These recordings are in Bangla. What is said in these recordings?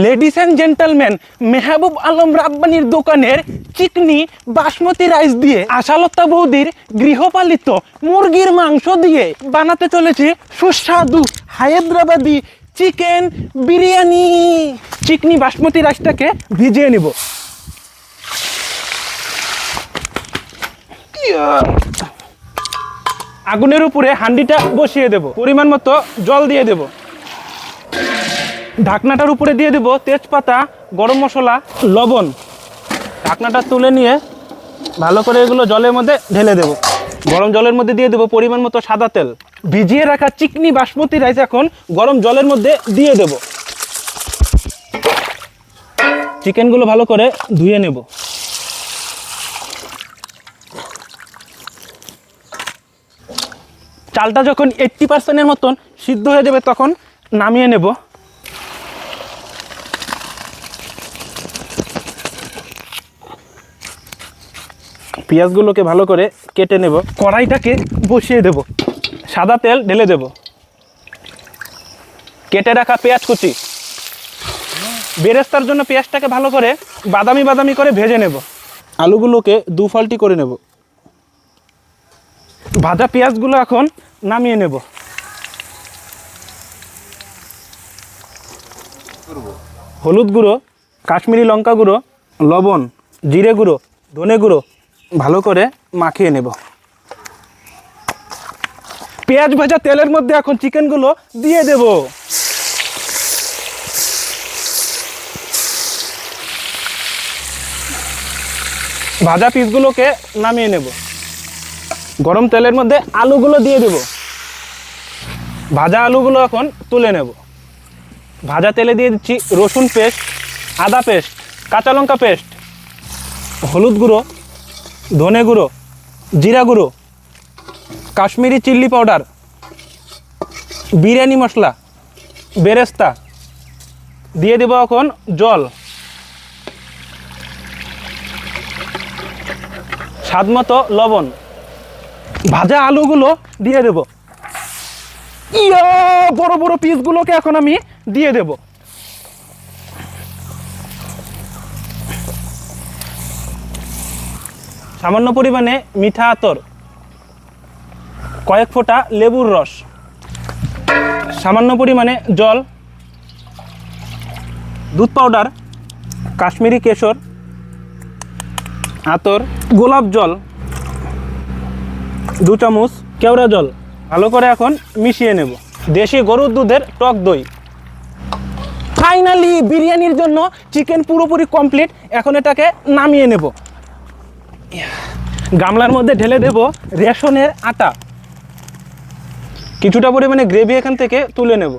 Ladies and gentleman, Mehboob Alam রাব্বানির দোকানের চিকনি বাসমতি রাইস দিয়ে আশালতা বৌদির গৃহপালিত মুরগির মাংস দিয়ে বানাতে চলেছে সুস্বাদু হায়দ্রাবাদি চিকেন বিরিয়ানি। চিকনি বাসমতি রাইসটাকে ভিজিয়ে নেব। আগুনের উপরে হান্ডিটা বসিয়ে দেব, পরিমাণ মতো জল দিয়ে দেব, ঢাকনাটার উপরে দিয়ে দেব তেজপাতা, গরম মশলা, লবণ। ঢাকনাটা তুলে নিয়ে ভালো করে এগুলো জলের মধ্যে ঢেলে দেব। গরম জলের মধ্যে দিয়ে দেব পরিমাণ মতো সাদা তেল। ভিজিয়ে রাখা চিকনি বাসমতি রাইস এখন গরম জলের মধ্যে দিয়ে দেব। চিকেনগুলো ভালো করে ধুয়ে নেব। চালটা যখন 80% মতন সিদ্ধ হয়ে যাবে তখন নামিয়ে নেব। পেঁয়াজগুলোকে ভালো করে কেটে নেব। কড়াইটাকে বসিয়ে দেব, সাদা তেল ঢেলে দেব, কেটে রাখা পেঁয়াজ কুচি। বেরেস্তার জন্য পেঁয়াজটাকে ভালো করে বাদামি বাদামি করে ভেজে নেব। আলুগুলোকে দু ফাল্টি করে নেব। ভাজা পেঁয়াজগুলো এখন নামিয়ে নেব। হলুদ গুঁড়ো, কাশ্মীরি লঙ্কা গুঁড়ো, লবণ, জিরে গুঁড়ো, ধনে গুঁড়ো ভালো করে মাখিয়ে নেব। পেঁয়াজ ভাজা তেলের মধ্যে এখন চিকেনগুলো দিয়ে দেব। ভাজা পিসগুলোকে নামিয়ে নেব। গরম তেলের মধ্যে আলুগুলো দিয়ে দেব। ভাজা আলুগুলো এখন তুলে নেব। ভাজা তেলে দিয়ে দিচ্ছি রসুন পেস্ট, আদা পেস্ট, কাঁচা লঙ্কা পেস্ট, হলুদ গুঁড়ো, ধনে গুঁড়ো, জিরা গুঁড়ো, কাশ্মীরি চিল্লি পাউডার, বিরিয়ানি মশলা, বেরেস্তা দিয়ে দেব এখন জল, স্বাদ মতো লবণ। ভাজা আলুগুলো দিয়ে দেব। বড় বড় পিসগুলোকে এখন আমি দিয়ে দেব। সামান্য পরিমাণে মিঠা আতর, কয়েক ফোঁটা লেবুর রস, সামান্য পরিমাণে জল, দুধ পাউডার, কাশ্মীরি কেশর, আতর, গোলাপ জল 2 চামচ, কেওড়া জল ভালো করে এখন মিশিয়ে নেব। দেশি গরুর দুধের টক দই। ফাইনালি বিরিয়ানির জন্য চিকেন পুরোপুরি কমপ্লিট। এখন এটাকে নামিয়ে নেব। গামলার মধ্যে ঢেলে দেব রেশনের আটা। কিছুটা পরিমাণে গ্রেভি এখান থেকে তুলে নেব।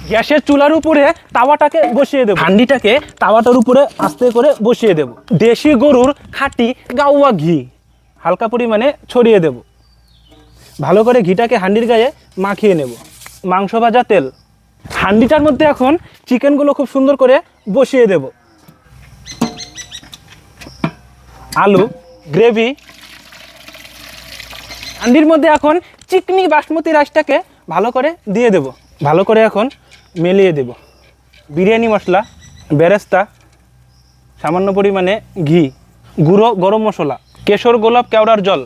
গ্যাসের চুলার উপরে তাওয়াটাকে বসিয়ে দেব। হান্ডিটাকে তাওয়াটার উপরে আস্তে করে বসিয়ে দেব। দেশি গরুর খাঁটি গাওয়া ঘি হালকা পরিমাণে ছড়িয়ে দেব। ভালো করে ঘিটাকে হান্ডির গায়ে মাখিয়ে নেব। মাংস ভাজা তেল। হান্ডিটার মধ্যে এখন চিকেনগুলো খুব সুন্দর করে বসিয়ে দেব। আলু, গ্রেভি, হান্ডির মধ্যে এখন চিকনি বাসমতি রাইসটাকে ভালো করে দিয়ে দেব। ভালো করে এখন মিলিয়ে দেব। বিরিয়ানি মশলা, বেরেস্তা, সামান্য পরিমাণে ঘি, গুঁড়ো গরম মশলা, কেশর, গোলাপ, কেওড়ার জল।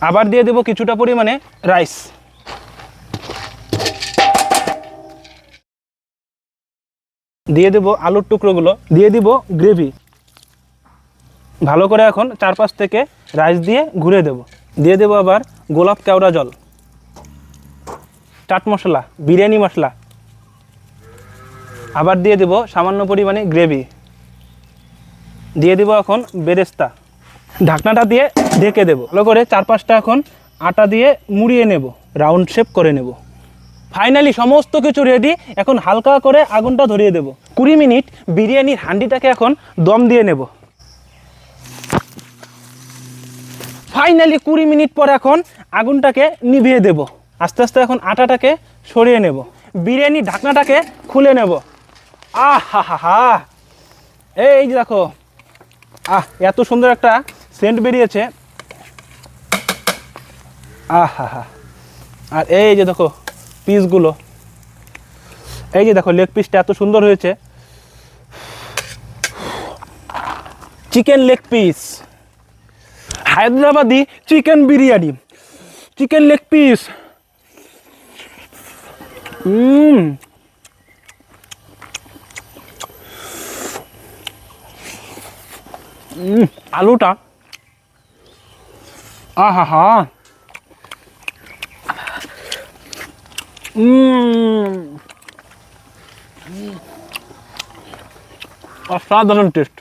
আবার দিয়ে দেব কিছুটা পরিমাণে রাইস। দিয়ে দেব আলুর টুকরোগুলো, দিয়ে দিব গ্রেভি। ভালো করে এখন চারপাশ থেকে রাইস দিয়ে ঘুরে দেব। দিয়ে দেব আবার গোলাপ কেওড়া জল, চাট মশলা, বিরিয়ানি মশলা। আবার দিয়ে দেব সামান্য পরিমাণে গ্রেভি। দিয়ে দেব এখন বেরেস্তা। ঢাকনাটা দিয়ে ঢেকে দেব। ভালো করে চারপাশটা এখন আটা দিয়ে মুড়িয়ে নেব, রাউন্ড শেপ করে নেব। ফাইনালি সমস্ত কিছু রেডি। এখন হালকা করে আগুনটা ধরিয়ে দেব। 20 মিনিট বিরিয়ানির হান্ডিটাকে এখন দম দিয়ে নেব। ফাইনালি 20 মিনিট পর এখন আগুনটাকে নিভিয়ে দেব। আস্তে আস্তে এখন আটাটাকে সরিয়ে নেব। বিরিয়ানির ঢাকনাটাকে খুলে নেব। হা হা হা, এই যে দেখো, এত সুন্দর একটা সেন্ট বেরিয়েছে। হা হা। আর এই যে দেখো পিসগুলো। এই যে দেখো লেগ পিসটা এত সুন্দর হয়েছে, chicken leg piece, Hyderabadi chicken biryani, chicken leg piece. আলুটা আহা হা, অসাধারণ টেস্ট।